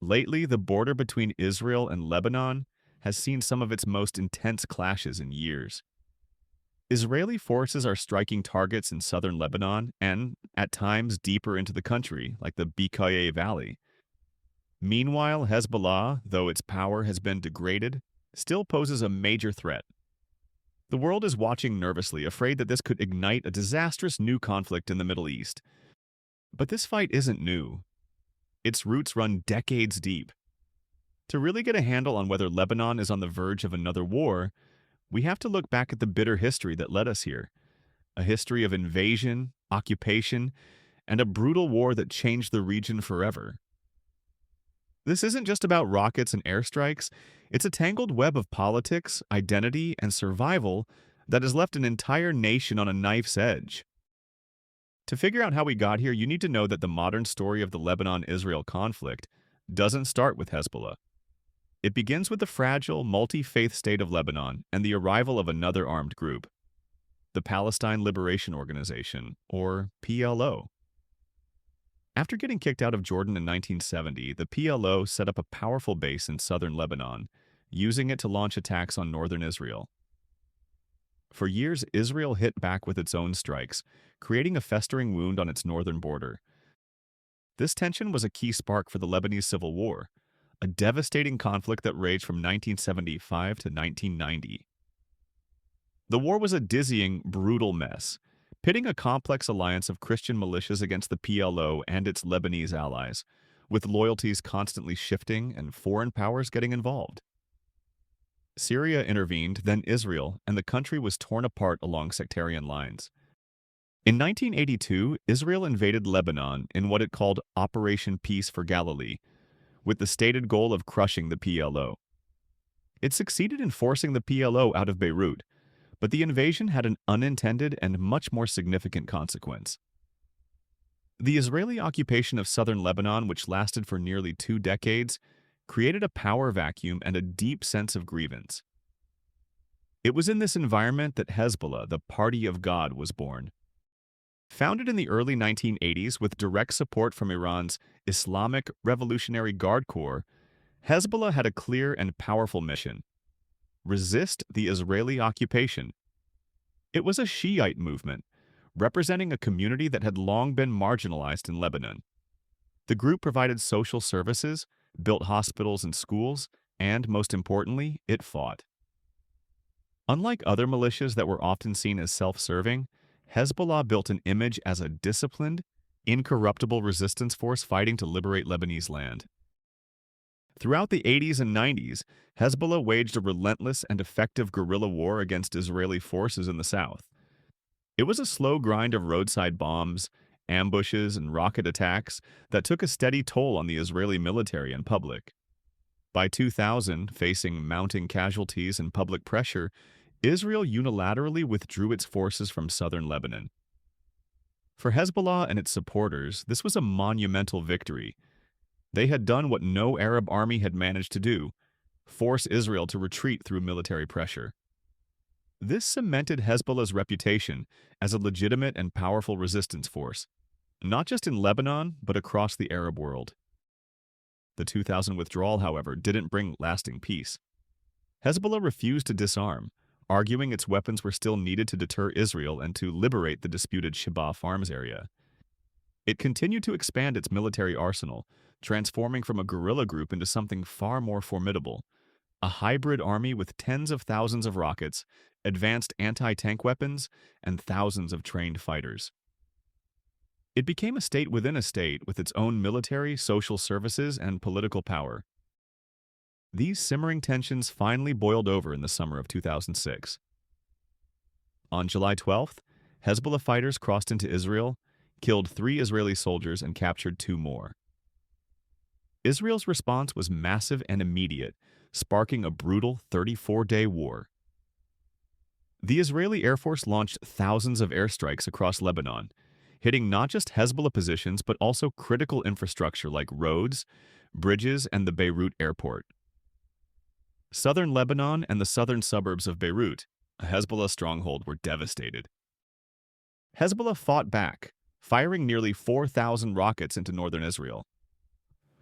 Lately, the border between Israel and Lebanon has seen some of its most intense clashes in years. Israeli forces are striking targets in southern Lebanon and, at times, deeper into the country, like the Bikaye Valley. Meanwhile, Hezbollah, though its power has been degraded, still poses a major threat. The world is watching nervously, afraid that this could ignite a disastrous new conflict in the Middle East. But this fight isn't new. Its roots run decades deep. To really get a handle on whether Lebanon is on the verge of another war, we have to look back at the bitter history that led us here. A history of invasion, occupation, and a brutal war that changed the region forever. This isn't just about rockets and airstrikes, it's a tangled web of politics, identity, and survival that has left an entire nation on a knife's edge. To figure out how we got here, you need to know that the modern story of the Lebanon-Israel conflict doesn't start with Hezbollah. It begins with the fragile, multi-faith state of Lebanon and the arrival of another armed group, the Palestine Liberation Organization, or PLO. After getting kicked out of Jordan in 1970, the PLO set up a powerful base in southern Lebanon, using it to launch attacks on northern Israel. For years, Israel hit back with its own strikes, creating a festering wound on its northern border. This tension was a key spark for the Lebanese Civil War, a devastating conflict that raged from 1975 to 1990. The war was a dizzying, brutal mess, pitting a complex alliance of Christian militias against the PLO and its Lebanese allies, with loyalties constantly shifting and foreign powers getting involved. Syria intervened, then Israel, and the country was torn apart along sectarian lines. In 1982, Israel invaded Lebanon in what it called Operation Peace for Galilee, with the stated goal of crushing the PLO. It succeeded in forcing the PLO out of Beirut, but the invasion had an unintended and much more significant consequence. The Israeli occupation of southern Lebanon, which lasted for nearly 2 decades, created a power vacuum and a deep sense of grievance. It was in this environment that Hezbollah, the Party of God, was born. Founded in the early 1980s with direct support from Iran's Islamic Revolutionary Guard Corps, Hezbollah had a clear and powerful mission: resist the Israeli occupation. It was a Shiite movement, representing a community that had long been marginalized in Lebanon. The group provided social services, built hospitals and schools, and, most importantly, it fought. Unlike other militias that were often seen as self-serving, Hezbollah built an image as a disciplined, incorruptible resistance force fighting to liberate Lebanese land. Throughout the 80s and 90s, Hezbollah waged a relentless and effective guerrilla war against Israeli forces in the south. It was a slow grind of roadside bombs, ambushes, and rocket attacks that took a steady toll on the Israeli military and public. By 2000, facing mounting casualties and public pressure, Israel unilaterally withdrew its forces from southern Lebanon. For Hezbollah and its supporters, this was a monumental victory. They had done what no Arab army had managed to do: force Israel to retreat through military pressure. This cemented Hezbollah's reputation as a legitimate and powerful resistance force, not just in Lebanon, but across the Arab world. The 2000 withdrawal, however, didn't bring lasting peace. Hezbollah refused to disarm, arguing its weapons were still needed to deter Israel and to liberate the disputed Shebaa Farms area. It continued to expand its military arsenal, transforming from a guerrilla group into something far more formidable: a hybrid army with tens of thousands of rockets, advanced anti-tank weapons, and thousands of trained fighters. It became a state within a state with its own military, social services, and political power. These simmering tensions finally boiled over in the summer of 2006. On July 12th, Hezbollah fighters crossed into Israel, killed 3 Israeli soldiers, and captured 2 more. Israel's response was massive and immediate, sparking a brutal 34-day war. The Israeli Air Force launched thousands of airstrikes across Lebanon, hitting not just Hezbollah positions but also critical infrastructure like roads, bridges, and the Beirut airport. Southern Lebanon and the southern suburbs of Beirut, a Hezbollah stronghold, were devastated. Hezbollah fought back, firing nearly 4,000 rockets into northern Israel.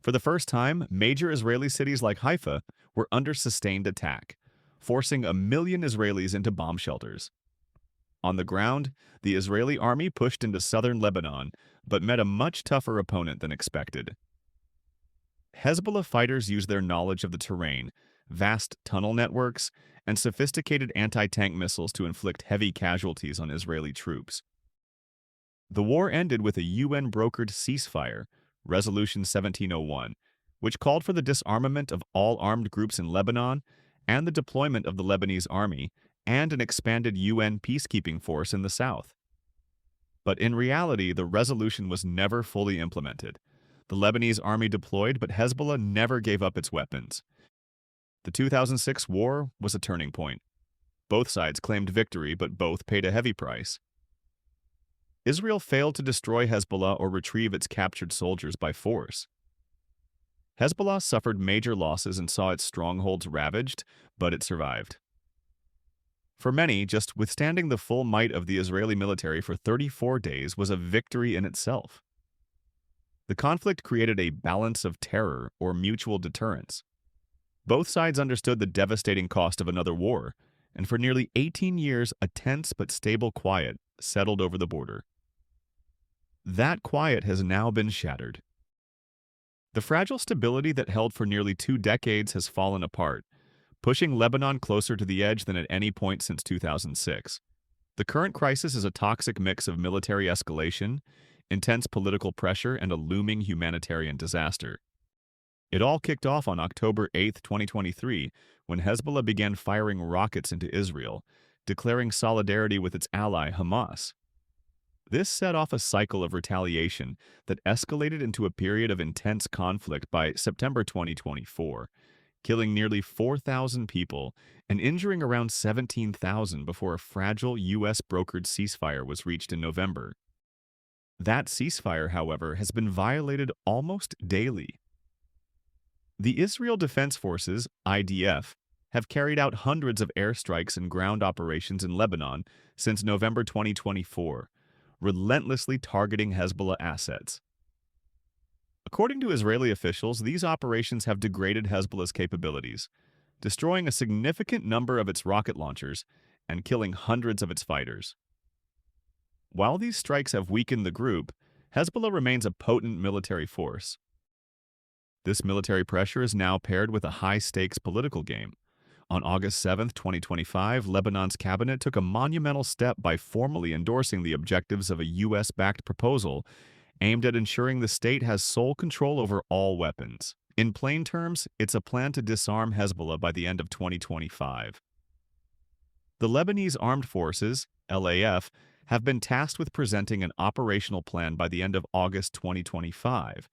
For the first time, major Israeli cities like Haifa were under sustained attack, forcing 1 million Israelis into bomb shelters. On the ground, the Israeli army pushed into southern Lebanon, but met a much tougher opponent than expected. Hezbollah fighters used their knowledge of the terrain, vast tunnel networks, and sophisticated anti-tank missiles to inflict heavy casualties on Israeli troops. The war ended with a UN-brokered ceasefire, Resolution 1701, which called for the disarmament of all armed groups in Lebanon and the deployment of the Lebanese army and an expanded UN peacekeeping force in the south. But in reality, the resolution was never fully implemented. The Lebanese army deployed, but Hezbollah never gave up its weapons. The 2006 war was a turning point. Both sides claimed victory, but both paid a heavy price. Israel failed to destroy Hezbollah or retrieve its captured soldiers by force. Hezbollah suffered major losses and saw its strongholds ravaged, but it survived. For many, just withstanding the full might of the Israeli military for 34 days was a victory in itself. The conflict created a balance of terror or mutual deterrence. Both sides understood the devastating cost of another war, and for nearly 18 years, a tense but stable quiet settled over the border. That quiet has now been shattered. The fragile stability that held for nearly 2 decades has fallen apart, pushing Lebanon closer to the edge than at any point since 2006. The current crisis is a toxic mix of military escalation, intense political pressure, and a looming humanitarian disaster. It all kicked off on October 8, 2023, when Hezbollah began firing rockets into Israel, declaring solidarity with its ally Hamas. This set off a cycle of retaliation that escalated into a period of intense conflict by September 2024, killing nearly 4,000 people and injuring around 17,000 before a fragile U.S.-brokered ceasefire was reached in November. That ceasefire, however, has been violated almost daily. The Israel Defense Forces, IDF, have carried out hundreds of airstrikes and ground operations in Lebanon since November 2024, relentlessly targeting Hezbollah assets. According to Israeli officials, these operations have degraded Hezbollah's capabilities, destroying a significant number of its rocket launchers and killing hundreds of its fighters. While these strikes have weakened the group, Hezbollah remains a potent military force. This military pressure is now paired with a high-stakes political game. On August 7, 2025, Lebanon's cabinet took a monumental step by formally endorsing the objectives of a U.S.-backed proposal aimed at ensuring the state has sole control over all weapons. In plain terms, it's a plan to disarm Hezbollah by the end of 2025. The Lebanese Armed Forces, LAF, have been tasked with presenting an operational plan by the end of August 2025.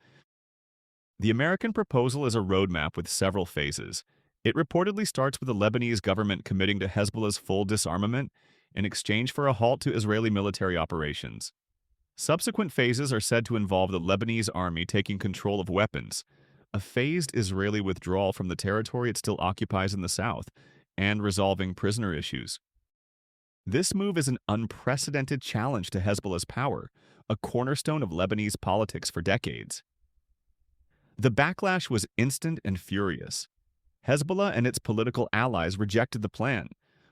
The American proposal is a roadmap with several phases. It reportedly starts with the Lebanese government committing to Hezbollah's full disarmament in exchange for a halt to Israeli military operations. Subsequent phases are said to involve the Lebanese army taking control of weapons, a phased Israeli withdrawal from the territory it still occupies in the south, and resolving prisoner issues. This move is an unprecedented challenge to Hezbollah's power, a cornerstone of Lebanese politics for decades. The backlash was instant and furious. Hezbollah and its political allies rejected the plan,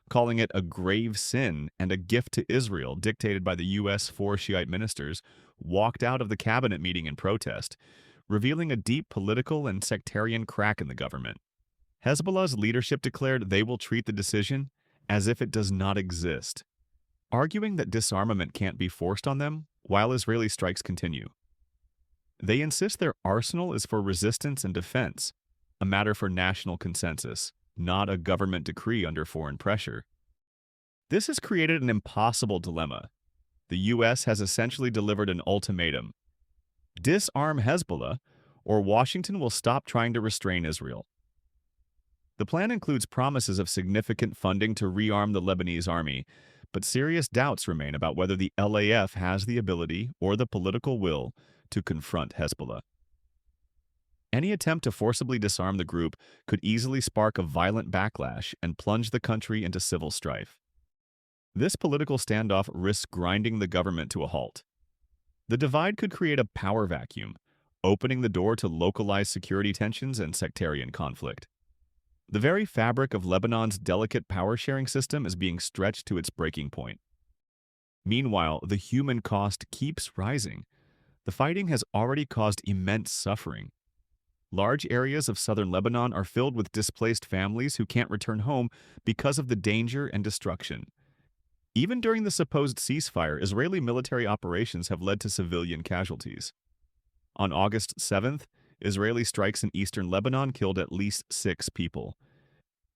calling it a grave sin and a gift to Israel dictated by the U.S. 4 Shiite ministers, walked out of the cabinet meeting in protest, revealing a deep political and sectarian crack in the government. Hezbollah's leadership declared they will treat the decision as if it does not exist, arguing that disarmament can't be forced on them while Israeli strikes continue. They insist their arsenal is for resistance and defense, a matter for national consensus, not a government decree under foreign pressure. This has created an impossible dilemma. The U.S. has essentially delivered an ultimatum: disarm Hezbollah, or Washington will stop trying to restrain Israel. The plan includes promises of significant funding to rearm the Lebanese army, but serious doubts remain about whether the LAF has the ability or the political will to confront Hezbollah. Any attempt to forcibly disarm the group could easily spark a violent backlash and plunge the country into civil strife. This political standoff risks grinding the government to a halt. The divide could create a power vacuum, opening the door to localized security tensions and sectarian conflict. The very fabric of Lebanon's delicate power-sharing system is being stretched to its breaking point. Meanwhile, the human cost keeps rising. The fighting has already caused immense suffering. Large areas of southern Lebanon are filled with displaced families who can't return home because of the danger and destruction. Even during the supposed ceasefire, Israeli military operations have led to civilian casualties. On August 7th, Israeli strikes in eastern Lebanon killed at least 6 people.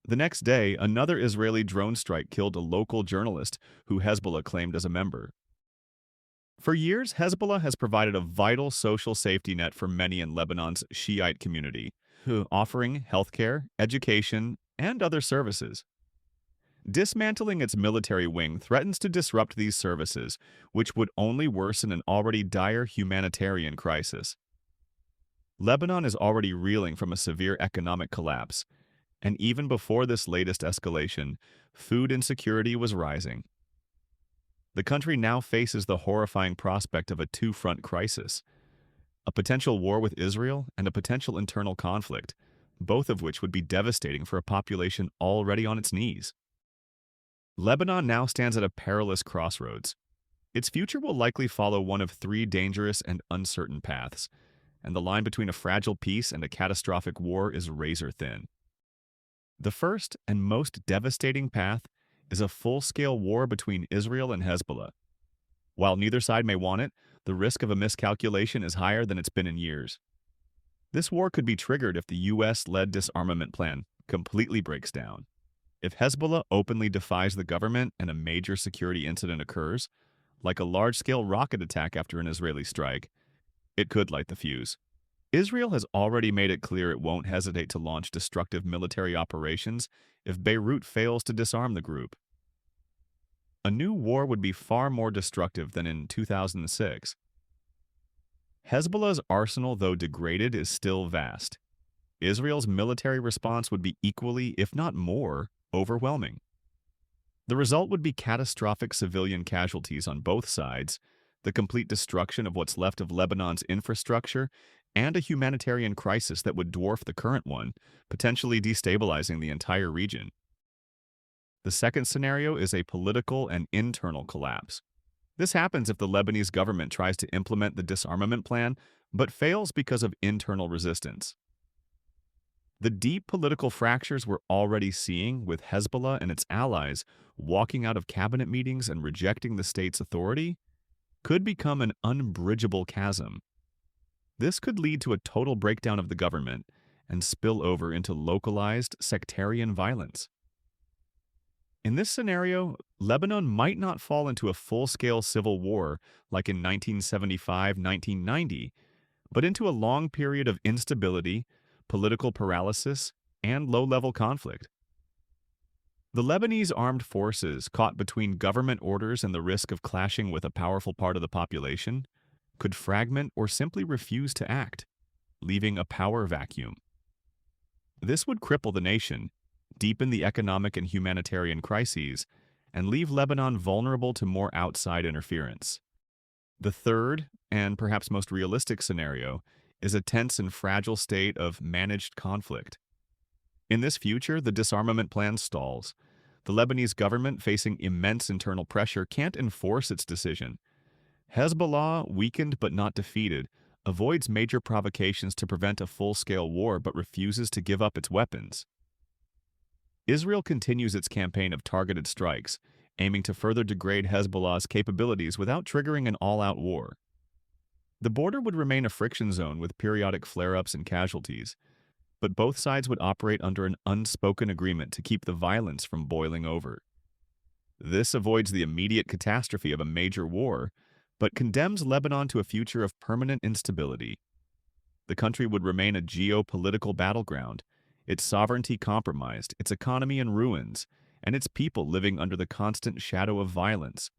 The next day, another Israeli drone strike killed a local journalist who Hezbollah claimed as a member. For years, Hezbollah has provided a vital social safety net for many in Lebanon's Shiite community, offering healthcare, education, and other services. Dismantling its military wing threatens to disrupt these services, which would only worsen an already dire humanitarian crisis. Lebanon is already reeling from a severe economic collapse, and even before this latest escalation, food insecurity was rising. The country now faces the horrifying prospect of a two-front crisis, a potential war with Israel and a potential internal conflict, both of which would be devastating for a population already on its knees. Lebanon now stands at a perilous crossroads. Its future will likely follow one of 3 dangerous and uncertain paths, and the line between a fragile peace and a catastrophic war is razor-thin. The first and most devastating path is a full-scale war between Israel and Hezbollah. While neither side may want it, the risk of a miscalculation is higher than it's been in years. This war could be triggered if the U.S.-led disarmament plan completely breaks down. If Hezbollah openly defies the government and a major security incident occurs, like a large-scale rocket attack after an Israeli strike, it could light the fuse. Israel has already made it clear it won't hesitate to launch destructive military operations if Beirut fails to disarm the group. A new war would be far more destructive than in 2006. Hezbollah's arsenal, though degraded, is still vast. Israel's military response would be equally, if not more, overwhelming. The result would be catastrophic civilian casualties on both sides, the complete destruction of what's left of Lebanon's infrastructure, and a humanitarian crisis that would dwarf the current one, potentially destabilizing the entire region. The second scenario is a political and internal collapse. This happens if the Lebanese government tries to implement the disarmament plan, but fails because of internal resistance. The deep political fractures we're already seeing, with Hezbollah and its allies walking out of cabinet meetings and rejecting the state's authority, could become an unbridgeable chasm. This could lead to a total breakdown of the government and spill over into localized sectarian violence. In this scenario, Lebanon might not fall into a full-scale civil war like in 1975-1990, but into a long period of instability, political paralysis, and low-level conflict. The Lebanese armed forces, caught between government orders and the risk of clashing with a powerful part of the population, could fragment or simply refuse to act, leaving a power vacuum. This would cripple the nation, deepen the economic and humanitarian crises, and leave Lebanon vulnerable to more outside interference. The third, and perhaps most realistic scenario, is a tense and fragile state of managed conflict. In this future, the disarmament plan stalls. The Lebanese government, facing immense internal pressure, can't enforce its decision. Hezbollah, weakened but not defeated, avoids major provocations to prevent a full-scale war but refuses to give up its weapons. Israel continues its campaign of targeted strikes, aiming to further degrade Hezbollah's capabilities without triggering an all-out war. The border would remain a friction zone with periodic flare-ups and casualties, but both sides would operate under an unspoken agreement to keep the violence from boiling over. This avoids the immediate catastrophe of a major war, but condemns Lebanon to a future of permanent instability. The country would remain a geopolitical battleground, its sovereignty compromised, its economy in ruins, and its people living under the constant shadow of violence.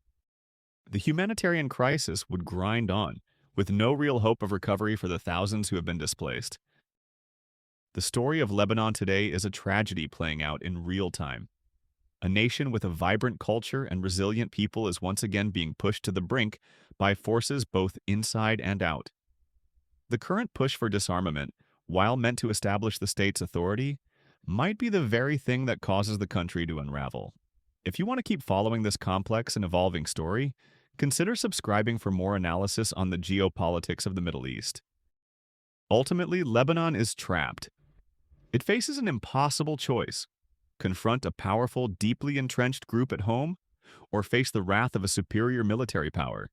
The humanitarian crisis would grind on, with no real hope of recovery for the thousands who have been displaced. The story of Lebanon today is a tragedy playing out in real time. A nation with a vibrant culture and resilient people is once again being pushed to the brink by forces both inside and out. The current push for disarmament, while meant to establish the state's authority, might be the very thing that causes the country to unravel. If you want to keep following this complex and evolving story, consider subscribing for more analysis on the geopolitics of the Middle East. Ultimately, Lebanon is trapped. It faces an impossible choice: confront a powerful, deeply entrenched group at home, or face the wrath of a superior military power.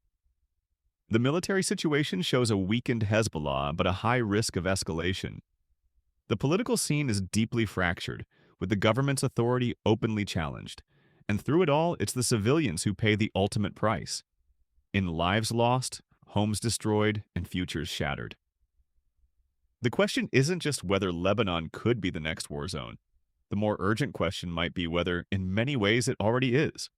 The military situation shows a weakened Hezbollah, but a high risk of escalation. The political scene is deeply fractured, with the government's authority openly challenged. And through it all, it's the civilians who pay the ultimate price, in lives lost, homes destroyed, and futures shattered. The question isn't just whether Lebanon could be the next war zone. The more urgent question might be whether, in many ways, it already is.